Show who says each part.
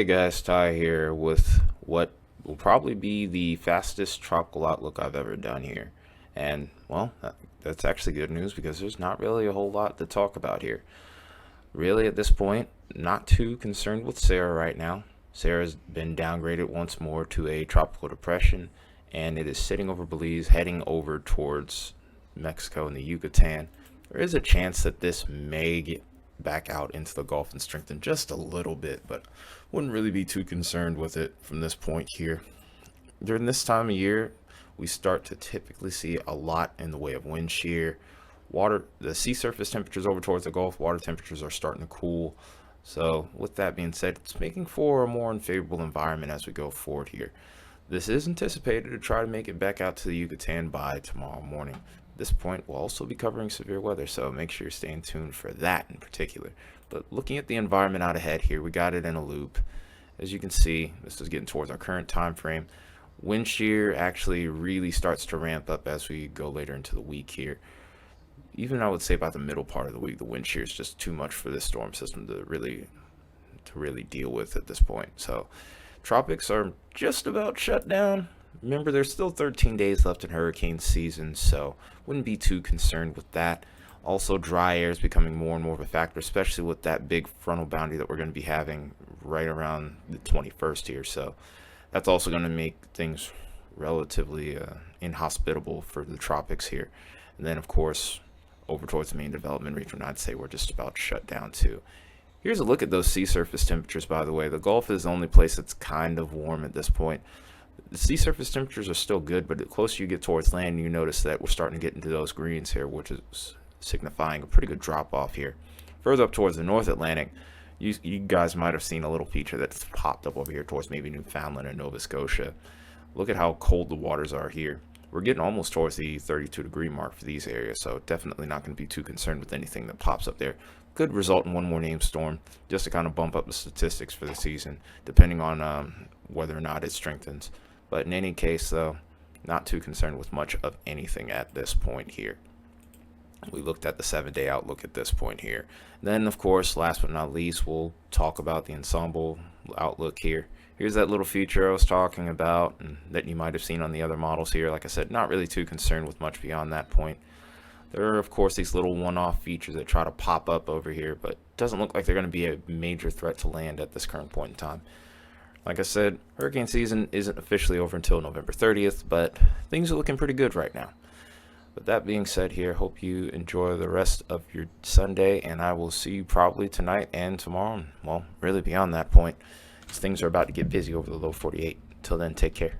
Speaker 1: guys, Ty here with what will probably be the fastest tropical outlook I've ever done here. And, well, that's actually good news because there's not really a whole lot to talk about here. Really, at this point, not too concerned with Sarah right now. Sarah's been downgraded once more to a tropical depression, and it is sitting over Belize, heading over towards Mexico and the Yucatan. There is a chance that this may get back out into the Gulf and strengthen just a little bit, but wouldn't really be too concerned with it from this point here. During this time of year, we start to typically see a lot in the way of wind shear. The sea surface temperatures over towards the Gulf, water temperatures are starting to cool. So with that being said, it's making for a more unfavorable environment as we go forward here. This is anticipated to try to make it back out to the Yucatan by tomorrow morning. At this point, we'll also be covering severe weather, so make sure you're staying tuned for that in particular. But looking at the environment out ahead here, we got it in a loop. As you can see, this is getting towards our current time frame. Wind shear actually really starts to ramp up as we go later into the week here. Even I would say about the middle part of the week, the wind shear is just too much for this storm system to really deal with at this point. So tropics are just about shut down. Remember, there's still 13 days left in hurricane season, so wouldn't be too concerned with that. Also, dry air is becoming more and more of a factor, especially with that big frontal boundary that we're going to be having right around the 21st here. So that's also going to make things relatively inhospitable for the tropics here. And then, of course, over towards the main development region, I'd say we're just about shut down too. Here's a look at those sea surface temperatures, by the way. The Gulf is the only place that's kind of warm at this point. The sea surface temperatures are still good, but the closer you get towards land, you notice that we're starting to get into those greens here, which is signifying a pretty good drop off here. Further up towards the North Atlantic, you guys might have seen a little feature that's popped up over here towards maybe Newfoundland and Nova Scotia. Look at how cold the waters are here. We're getting almost towards the 32-degree mark for these areas, so definitely not going to be too concerned with anything that pops up there. Could result in one more named storm, just to kind of bump up the statistics for the season, depending on whether or not it strengthens. But in any case, though, not too concerned with much of anything at this point here. We looked at the 7-day outlook at this point here. Then, of course, last but not least, we'll talk about the ensemble outlook here. Here's that little feature I was talking about and that you might have seen on the other models here. Like I said, not really too concerned with much beyond that point. There are, of course, these little one-off features that try to pop up over here, but it doesn't look like they're going to be a major threat to land at this current point in time. Like I said, hurricane season isn't officially over until November 30th, but things are looking pretty good right now. With that being said here, hope you enjoy the rest of your Sunday, and I will see you probably tonight and tomorrow. Well, really beyond that point, things are about to get busy over the low 48. Till then, take care.